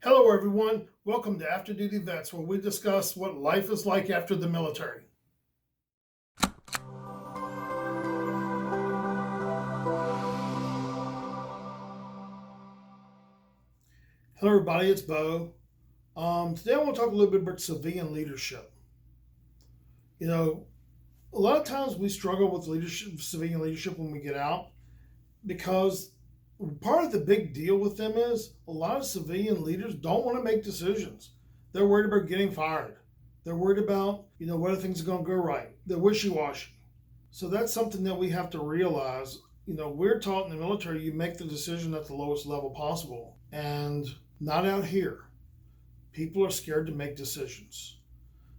Hello, everyone. Welcome to After Duty Vets, where we discuss what life is like after the military. Hello, everybody. It's Bo. Today, I want to talk a little bit about civilian leadership. You know, a lot of times we struggle with leadership, civilian leadership, when we get out, because part of the big deal with them is a lot of civilian leaders don't want to make decisions. They're worried about getting fired. They're worried about, whether things are going to go right. They're wishy-washy. So that's something that we have to realize. We're taught in the military you make the decision at the lowest level possible, and not out here. People are scared to make decisions.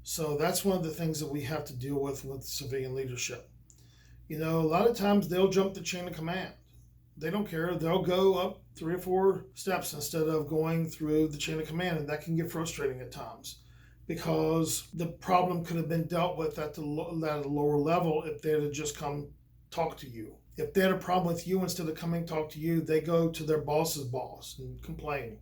So that's one of the things that we have to deal with civilian leadership. A lot of times they'll jump the chain of command. They don't care. They'll go up 3 or 4 steps instead of going through the chain of command, and that can get frustrating at times because the problem could have been dealt with at a lower level if they had just come talk to you. If they had a problem with you, instead of coming talk to you, they go to their boss's boss and complain.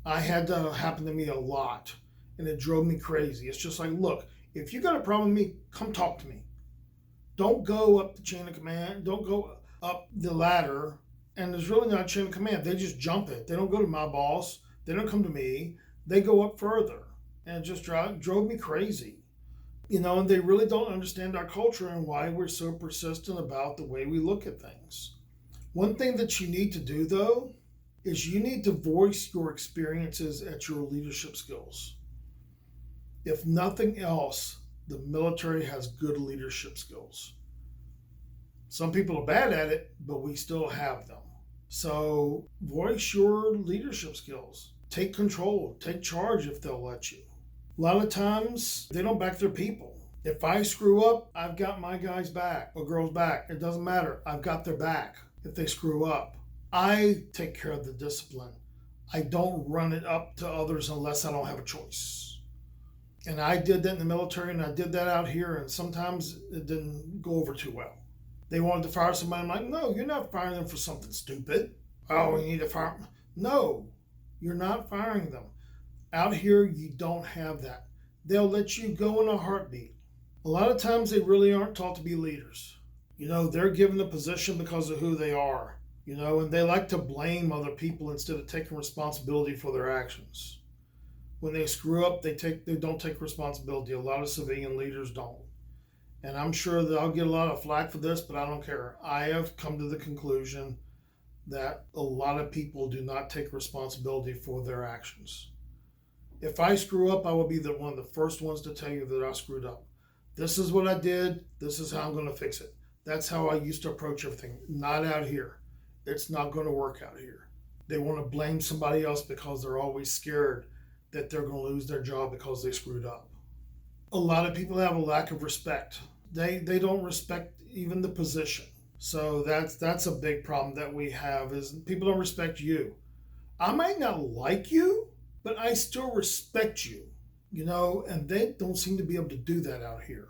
I had that happen to me a lot, and it drove me crazy. It's just like, look, if you got a problem with me, come talk to me. Don't go up the chain of command. Don't go up the ladder. And there's really not a chain of command. They just jump it. They don't go to my boss. They don't come to me. They go up further. And it just drove me crazy. And they really don't understand our culture and why we're so persistent about the way we look at things. One thing that you need to do, though, is you need to voice your experiences at your leadership skills. If nothing else, the military has good leadership skills. Some people are bad at it, but we still have them. So voice your leadership skills. Take control. Take charge if they'll let you. A lot of times, they don't back their people. If I screw up, I've got my guy's back or girl's back. It doesn't matter. I've got their back if they screw up. I take care of the discipline. I don't run it up to others unless I don't have a choice. And I did that in the military, and I did that out here, and sometimes it didn't go over too well. They wanted to fire somebody. I'm like, no, you're not firing them for something stupid. Oh, you need to fire them. No, you're not firing them. Out here, you don't have that. They'll let you go in a heartbeat. A lot of times, they really aren't taught to be leaders. They're given the position because of who they are. And they like to blame other people instead of taking responsibility for their actions. When they screw up, they don't take responsibility. A lot of civilian leaders don't. And I'm sure that I'll get a lot of flack for this, but I don't care. I have come to the conclusion that a lot of people do not take responsibility for their actions. If I screw up, I will be one of the first ones to tell you that I screwed up. This is what I did. This is how I'm going to fix it. That's how I used to approach everything. Not out here. It's not going to work out here. They want to blame somebody else because they're always scared that they're going to lose their job because they screwed up. A lot of people have a lack of respect. They don't respect even the position. So that's a big problem that we have, is people don't respect you. I might not like you, but I still respect you, and they don't seem to be able to do that out here.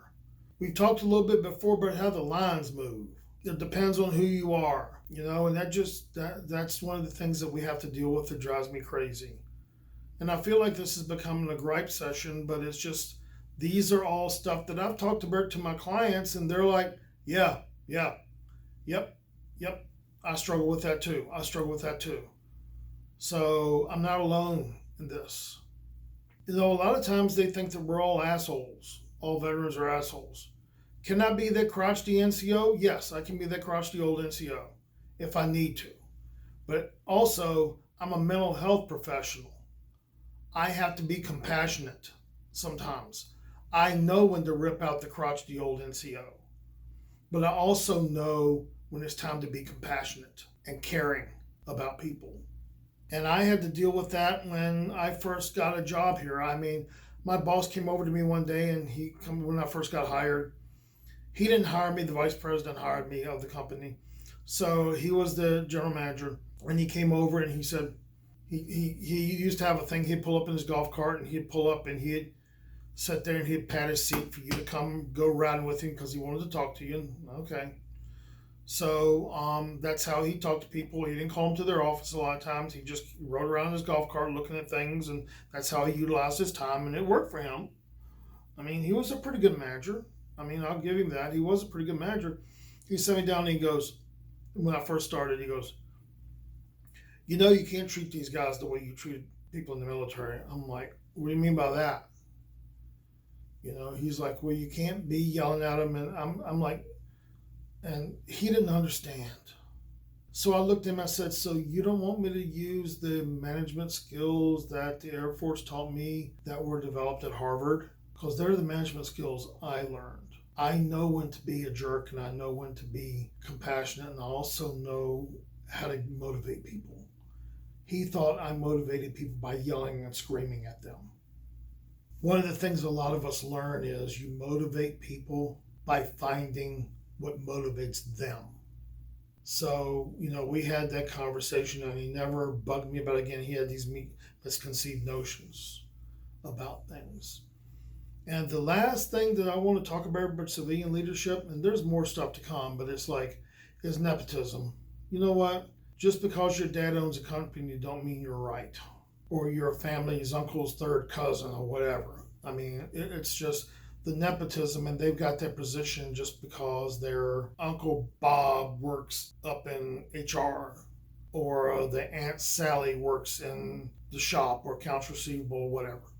We've talked a little bit before about how the lines move. It depends on who you are, and that's one of the things that we have to deal with that drives me crazy. And I feel like this is becoming a gripe session, but it's just, these are all stuff that I've talked about to my clients, and they're like, yeah, yep, I struggle with that too. So I'm not alone in this. A lot of times they think that we're all assholes. All veterans are assholes. Can I be that crotchety NCO? Yes, I can be that crotchety old NCO if I need to. But also, I'm a mental health professional. I have to be compassionate sometimes. I know when to rip out the crotchety old NCO. But I also know when it's time to be compassionate and caring about people. And I had to deal with that when I first got a job here. I mean, my boss came over to me one day, and when I first got hired, he didn't hire me. The vice president hired me of the company. So he was the general manager, and he came over and he said, he used to have a thing. He'd pull up in his golf cart, and he'd pull up and he'd sit there and he'd pat his seat for you to come go riding with him because he wanted to talk to you. And, okay. So that's how he talked to people. He didn't call them to their office a lot of times. He just rode around his golf cart looking at things, and that's how he utilized his time, and it worked for him. I mean, he was a pretty good manager. I mean, I'll give him that. He was a pretty good manager. He sat me down and he goes, when I first started, he goes, you can't treat these guys the way you treat people in the military. I'm like, what do you mean by that? He's like, well, you can't be yelling at them. And I'm like, and he didn't understand. So I looked at him, I said, so you don't want me to use the management skills that the Air Force taught me that were developed at Harvard? Because they're the management skills I learned. I know when to be a jerk and I know when to be compassionate, and I also know how to motivate people. He thought I motivated people by yelling and screaming at them. One of the things a lot of us learn is you motivate people by finding what motivates them. So, we had that conversation and he never bugged me about it again. He had these misconceived notions about things. And the last thing that I want to talk about civilian leadership, and there's more stuff to come, but it's nepotism. You know what? Just because your dad owns a company don't mean you're right. Or your family's uncle's third cousin or whatever. I mean, it's just the nepotism, and they've got that position just because their Uncle Bob works up in HR, or the Aunt Sally works in the shop or accounts receivable or whatever.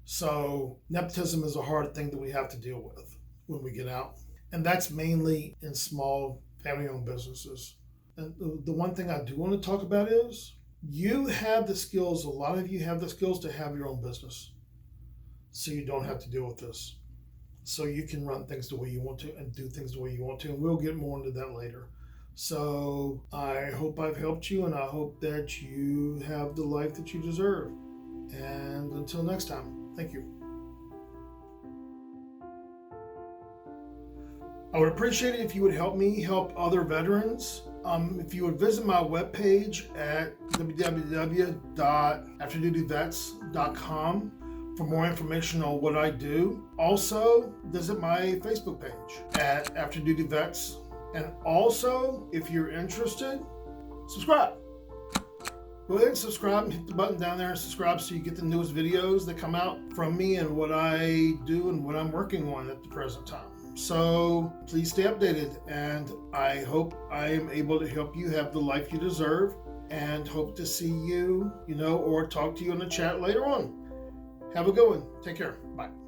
So nepotism is a hard thing that we have to deal with when we get out. And that's mainly in small family-owned businesses. And the one thing I do want to talk about is you have the skills, a lot of you have the skills to have your own business. So you don't have to deal with this. So you can run things the way you want to and do things the way you want to. And we'll get more into that later. So I hope I've helped you, and I hope that you have the life that you deserve. And until next time. Thank you. I would appreciate it if you would help me help other veterans. If you would visit my webpage at www.afterdutyvets.com for more information on what I do. Also, visit my Facebook page at After Duty Vets. And also, if you're interested, subscribe. Go ahead and subscribe and hit the button down there and subscribe so you get the newest videos that come out from me and what I do and what I'm working on at the present time. So please stay updated, and I hope I am able to help you have the life you deserve, and hope to see you, or talk to you in the chat later on. Have a good one. Take care. Bye.